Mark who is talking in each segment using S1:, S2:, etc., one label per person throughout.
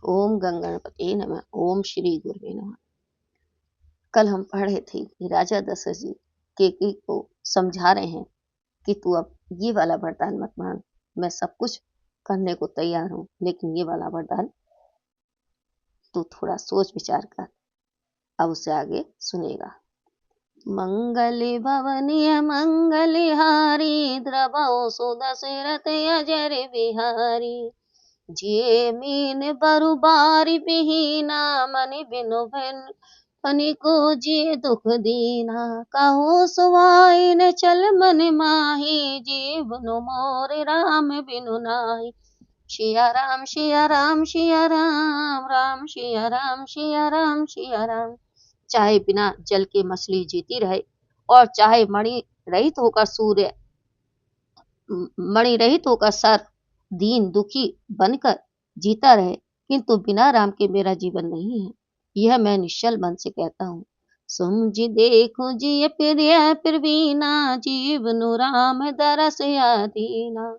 S1: ओम गंगणपते नमः। ओम श्री गुरुवे नमः। कल हम पढ़ रहे थे कि राजा दशरथ जी केकई को समझा रहे हैं कि तू अब ये वाला वरदान मत मांग, मैं सब कुछ करने को तैयार हूँ, लेकिन ये वाला वरदान तू थोड़ा सोच विचार कर। अब उससे आगे सुनेगा। मंगल भवनीय मंगलहारी द्रवौ सुदशरथ अजर बिहारी। जिये मीन बरु बारी बिहीना मनि बिनु फनि को जिये दुख दीना। कहो सुवाई न चल मन माही जीवनु मोर राम बिनु नाही। सिया राम सिया राम सिया राम राम सिया राम सिया राम सिया राम। चाहे बिना जल के मछली जीती रहे और चाहे मणि रहित होकर सर दीन दुखी बनकर जीता रहे, किंतु बिना राम के मेरा जीवन नहीं है, यह मैं निश्चल मन से कहता हूँ। समझ देखो जी प्रिय प्रवीणा जीवनु राम दरस आदीना।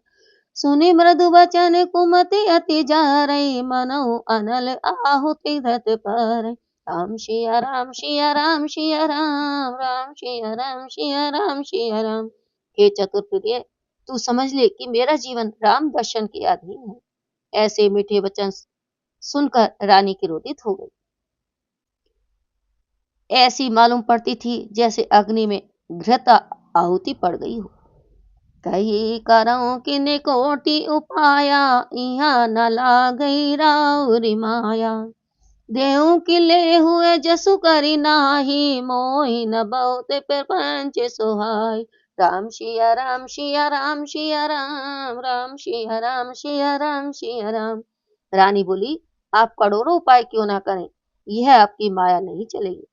S1: सुनि मृदु वचन कुमति अति जारई मनो अनल आहुति धत पर। राम सिया राम सिया राम सिया राम राम सिया राम सिया राम सिया राम। हे चतुर्प्रिय, तू समझ ले कि मेरा जीवन राम दर्शन के अधीन है। ऐसे मीठे वचन सुनकर रानी क्रोधित हो गई। ऐसी मालूम पड़ती थी जैसे अग्नि में घृत आहुति पड़ गई हो। कही करो किन कोटि उपाया यहाँ न लागई राउरी माया। देहु किले हुए जसु करी नाही मोहि न बहुत प्रपंच सुहाई। राम सिया राम सिया राम सिया राम राम सिया राम सिया राम सिया राम। रानी बोली, आप करोड़ों उपाय क्यों ना करें, यह आपकी माया नहीं चलेगी।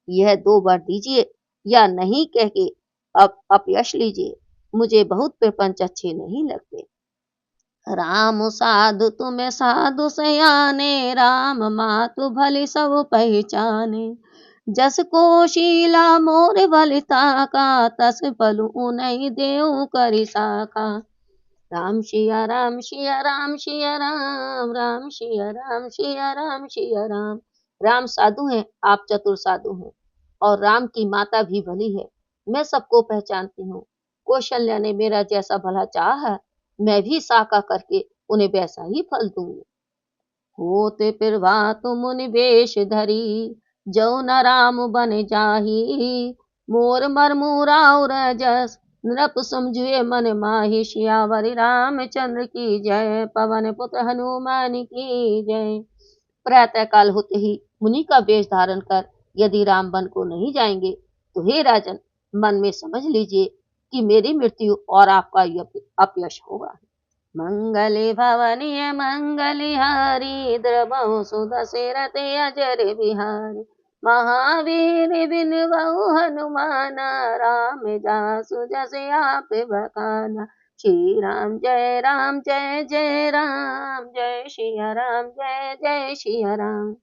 S1: यह 2 बार दीजिए या नहीं कह के अब अपयश लीजिए, मुझे बहुत प्रपंच अच्छे नहीं लगते। राम साधु तुम्हें साधु सयाने राम मातु भली सब पहचाने। जस को शीला मोर बलिता का तस पलु नहीं देऊ करी साका। राम सिया राम सिया राम सिया राम राम सिया राम सिया राम सिया राम। राम साधु हैं, आप चतुर साधु हैं और राम की माता भी भली है, मैं सबको पहचानती हूँ। कौशल्या ने मेरा जैसा भला चाहा है, मैं भी साका करके उन्हें वैसा ही फल दूंगी। होते प्रभात मुनि वेश धरी जो न राम बन जाही। मोर मरमुराउ रजस नृप समझुए मन माही। सियावरी रामचंद्र की जय पवन पुत्र हनुमान की जय। प्रातः काल होते ही मुनि का वेश धारण कर यदि राम वन को नहीं जाएंगे तो हे राजन, मन में समझ लीजिए कि मेरी मृत्यु और आपका अपयश होगा। मंगल भवनीय मंगलहारी द्रवौ सुदशरथ अजर बिहारी। महावीर बिन बहु हनुमाना राम जासु जस आप बखाना। श्री राम जय जय राम जय सिया राम जय जय सिया राम।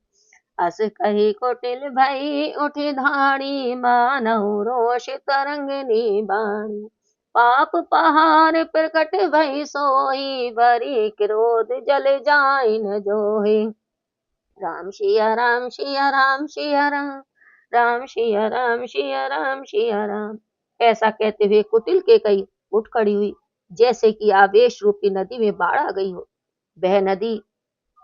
S1: अस कही कोटिल भई उठी धाड़ी मानहु रोष तरंगिनी बाणी। पाप पहाड़ प्रकट भई सोई बरी क्रोध जल जाई न जोही। राम सिया राम सिया राम सिया राम राम सिया राम सिया राम सिया राम। ऐसा कहते हुए कुटिल के कई उठ खड़ी हुई, जैसे कि आवेश रूपी नदी में बाढ़ आ गई हो। वह नदी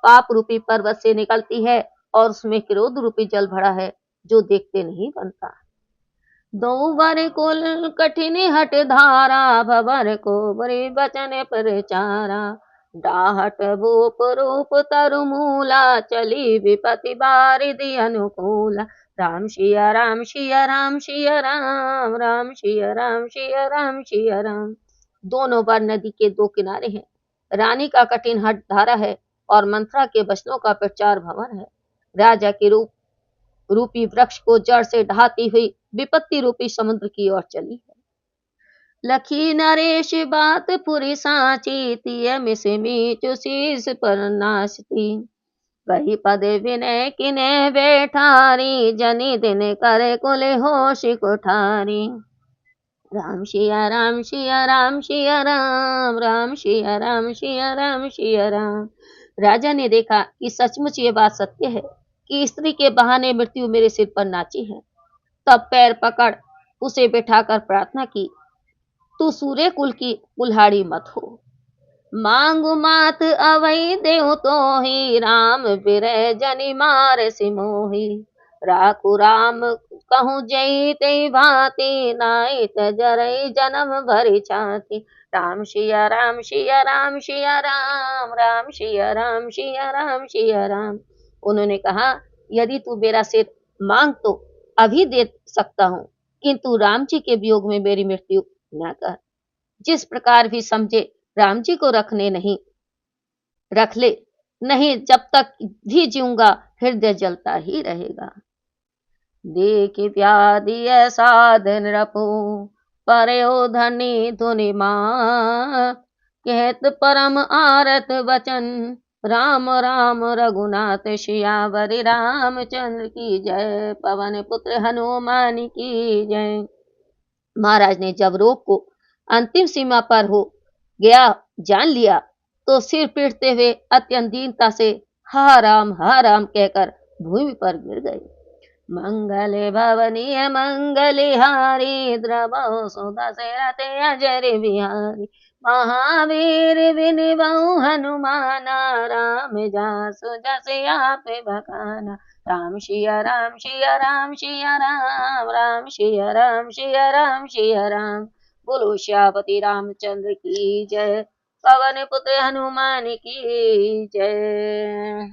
S1: पाप रूपी पर्वत से निकलती है और उसमें क्रोध रूपी जल भरा है, जो देखते नहीं बनता। 2 बार कुल कठिन हट धारा भवर को बड़े बचन प्रचारा। डाहट भूप रूप तरु मूला चली विपति बारिधि अनुकूला। राम सिया राम सिया राम सिया राम राम सिया राम सिया राम सिया राम। दोनों बार नदी के 2 किनारे हैं। रानी का कठिन हट धारा है और मंत्रा के वचनों का प्रचार भवन है। राजा के रूपी वृक्ष को जड़ से ढाती हुई विपत्ति रूपी समुद्र की ओर चली है। लखी नरेश बात पुरी साची तिय मिस मीचु शीस पर नाचती। कही पद विनय किने बैठारी जनी दिन करे कुल होश कोठारी। राम सिया राम सिया राम सिया राम राम सिया राम सिया राम सिया राम। राजा ने देखा कि सचमुच ये बात सत्य है कि स्त्री के बहाने मृत्यु मेरे सिर पर नाची है। तब पैर पकड़ उसे बैठाकर प्रार्थना की, तू सूर्य कुल की कुल्हाड़ी मत हो। मांगू मात अवै देहु तो ही राम बिरह जनि मार सिमोही। राखु राम कहूँ जई ते भांति नाई तजरई जन्म भरी छाती। राम सिया राम सिया राम सिया राम राम सिया राम सिया राम सिया राम। उन्होंने कहा, यदि तू मेरा सिर मांग तो अभी दे सकता हूँ, किंतु राम जी के वियोग में मेरी मृत्यु न कर। जिस प्रकार भी समझे राम जी को रख ले, नहीं जब तक भी जीऊंगा हृदय जलता ही रहेगा। देख व्याधि साधन रपो परयो धनी धुनि मां। कहत परम आरत वचन राम राम रघुनाथ सियावर रामचंद्र की जय। पवन पुत्र हनुमान की जय। महाराज ने जब रोग को अंतिम सीमा पर हो गया जान लिया तो सिर पीटते हुए अत्यंत दीनता से हा राम कहकर भूमि पर गिर गए। मंगल भवनीय मंगलिहारी द्रवो सुदशरथ अजर बिहारी। महावीर विनिबहु हनुमाना राम जासु जस आप बखाना। राम सिया राम सिया राम सिया राम राम सिया राम सिया राम सिया राम। बोलो श्यापति रामचंद्र की जय। पवन पुत्र हनुमान की जय।